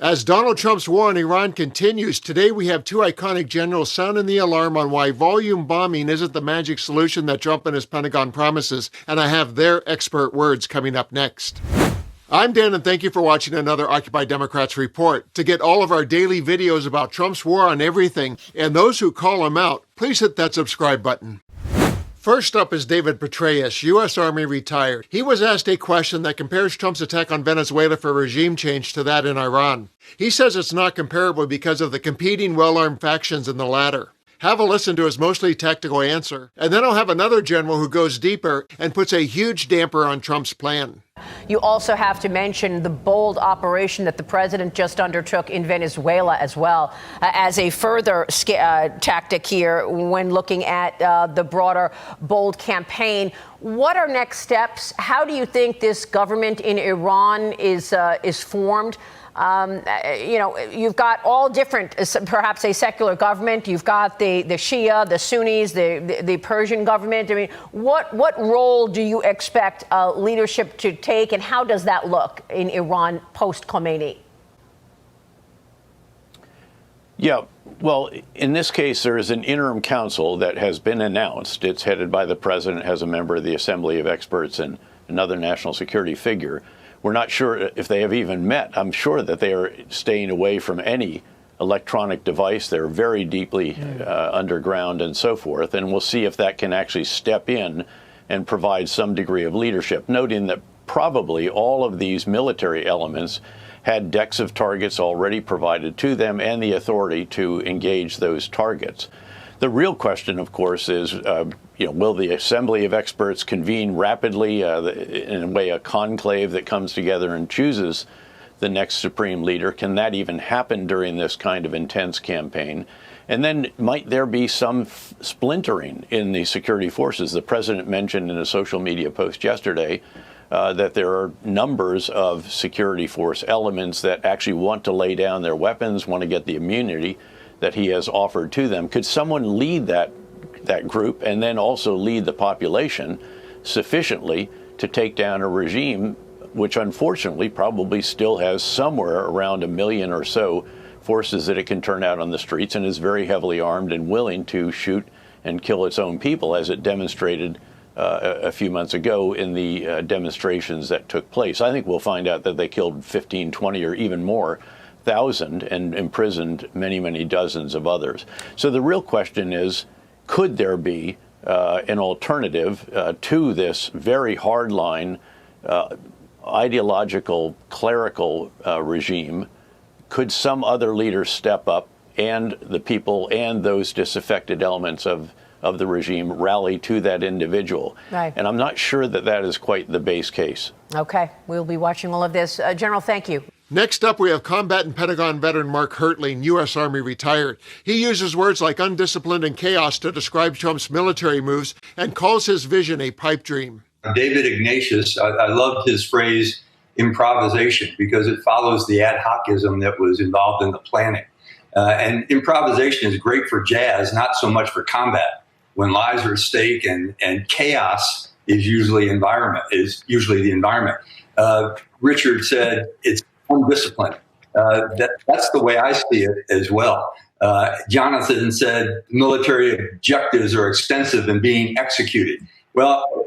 As Donald Trump's war on Iran continues, today we have two iconic generals sounding the alarm on why volume bombing isn't the magic solution that Trump and his Pentagon promises, and I have their expert words coming up next. I'm Dan, and thank you for watching another Occupy Democrats report. To get all of our daily videos about Trump's war on everything and those who call him out, please hit that subscribe button. First up is David Petraeus, U.S. Army retired. He was asked a question that compares Trump's attack on Venezuela for regime change to that in Iran. He says it's not comparable because of the competing well-armed factions in the latter. Have a listen to his mostly tactical answer, and then I'll have another general who goes deeper and puts a huge damper on Trump's plan. You also have to mention the bold operation that the president just undertook in Venezuela as well, as a further tactic here when looking at the broader bold campaign. What are next steps? How do you think this government in Iran is formed? You've got all different, perhaps a secular government. You've got the Shia, the Sunnis, the Persian government. I mean, what role do you expect leadership to take, and how does that look in Iran post-Khomeini? Yeah, well, in this case, there is an interim council that has been announced. It's headed by the president, has a member of the Assembly of Experts and another national security figure. We're not sure if they have even met. I'm sure that they are staying away from any electronic device. They're very deeply underground and so forth. And we'll see if that can actually step in and provide some degree of leadership, noting that probably all of these military elements had decks of targets already provided to them and the authority to engage those targets. The real question, of course, is, will the Assembly of Experts convene rapidly, in a way, a conclave that comes together and chooses the next supreme leader? Can that even happen during this kind of intense campaign? And then might there be some splintering in the security forces? The president mentioned in a social media post yesterday that there are numbers of security force elements that actually want to lay down their weapons, want to get the immunity that he has offered to them. Could someone lead that group and then also lead the population sufficiently to take down a regime which unfortunately probably still has somewhere around 1 million or so forces that it can turn out on the streets and is very heavily armed and willing to shoot and kill its own people, as it demonstrated a few months ago in the demonstrations that took place? I think we'll find out that they killed 15, 20 or even more thousand and imprisoned many, many dozens of others. So the real question is, could there be an alternative to this very hardline, ideological, clerical regime? Could some other leader step up and the people and those disaffected elements of the regime rally to that individual? Right. And I'm not sure that that is quite the base case. Okay, we'll be watching all of this. General, thank you. Next up, we have combat and Pentagon veteran Mark Hurtling, U.S. Army retired. He uses words like undisciplined and chaos to describe Trump's military moves and calls his vision a pipe dream. David Ignatius, I loved his phrase improvisation because it follows the ad hocism that was involved in the planning. And improvisation is great for jazz, not so much for combat. When lives are at stake and chaos is usually the environment. Richard said it's undisciplined. That's the way I see it as well. Jonathan said military objectives are extensive and being executed. Well,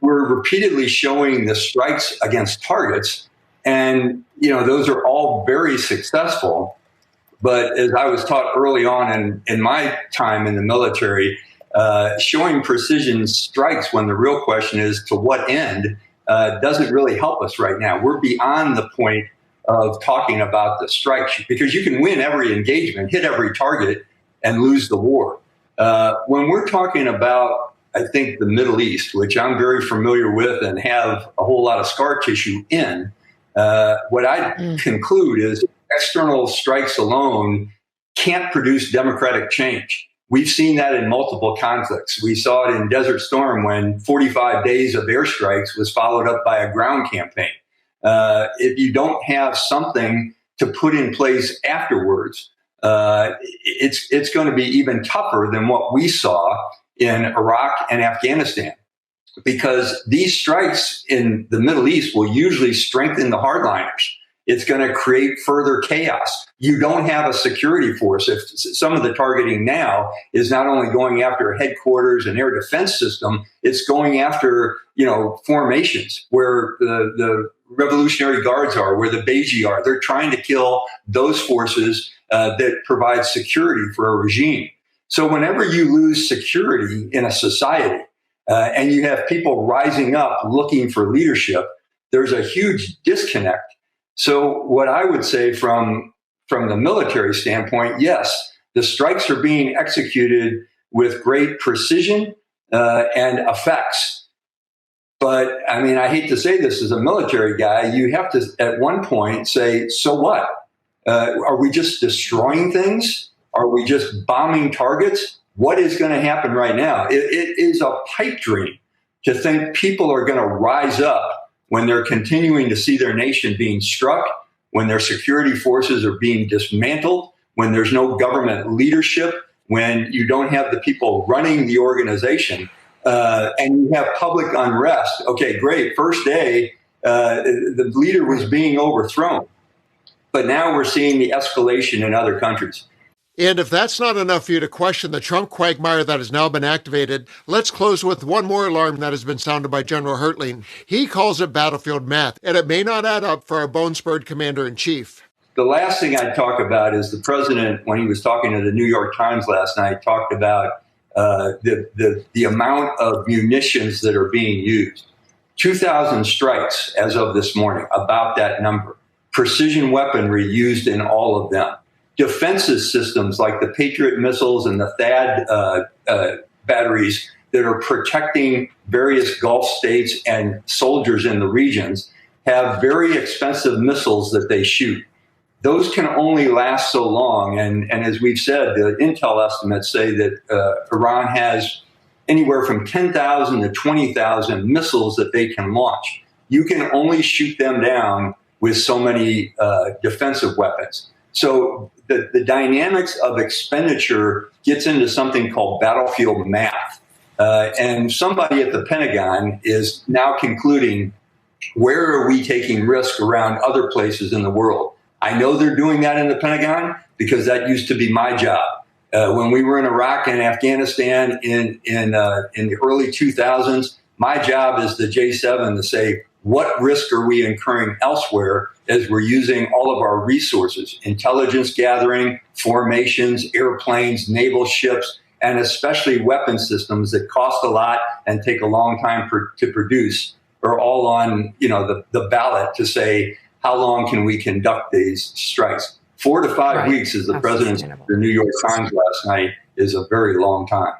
we're repeatedly showing the strikes against targets, and those are all very successful. But as I was taught early on in my time in the military, showing precision strikes when the real question is to what end doesn't really help us right now. We're beyond the point of talking about the strikes, because you can win every engagement, hit every target, and lose the war. When we're talking about, I think, the Middle East, which I'm very familiar with and have a whole lot of scar tissue in, what I conclude is external strikes alone can't produce democratic change. We've seen that in multiple conflicts. We saw it in Desert Storm when 45 days of airstrikes was followed up by a ground campaign. If you don't have something to put in place afterwards, it's going to be even tougher than what we saw in Iraq and Afghanistan, because these strikes in the Middle East will usually strengthen the hardliners. It's going to create further chaos. You don't have a security force. If some of the targeting now is not only going after headquarters and air defense system, it's going after, formations where the Revolutionary Guards are, where the Beiji are. They're trying to kill those forces that provide security for a regime. So whenever you lose security in a society and you have people rising up looking for leadership, there's a huge disconnect. So what I would say from the military standpoint, yes, the strikes are being executed with great precision and effects. But I mean, I hate to say this as a military guy, you have to at one point say, so what? Are we just destroying things? Are we just bombing targets? What is going to happen right now? It is a pipe dream to think people are going to rise up when they're continuing to see their nation being struck, when their security forces are being dismantled, when there's no government leadership, when you don't have the people running the organization, and you have public unrest. Okay, great. First day, the leader was being overthrown. But now we're seeing the escalation in other countries. And if that's not enough for you to question the Trump quagmire that has now been activated, let's close with one more alarm that has been sounded by General Hurtling. He calls it battlefield math, and it may not add up for our bone-spurred commander-in-chief. The last thing I'd talk about is the president, when he was talking to the New York Times last night, talked about the amount of munitions that are being used. 2,000 strikes as of this morning, about that number. Precision weaponry used in all of them. Defensive systems like the Patriot missiles and the THAAD batteries that are protecting various Gulf states and soldiers in the regions have very expensive missiles that they shoot. Those can only last so long. And as we've said, the intel estimates say that Iran has anywhere from 10,000 to 20,000 missiles that they can launch. You can only shoot them down with so many defensive weapons. So the dynamics of expenditure gets into something called battlefield math. And somebody at the Pentagon is now concluding, where are we taking risk around other places in the world? I know they're doing that in the Pentagon because that used to be my job. When we were in Iraq and Afghanistan in the early 2000s, my job as the J7 to say, what risk are we incurring elsewhere as we're using all of our resources, intelligence gathering, formations, airplanes, naval ships, and especially weapon systems that cost a lot and take a long time to produce, are all on the ballot to say, how long can we conduct these strikes? 4 to 5 weeks, as the president of the New York Times last night, is a very long time.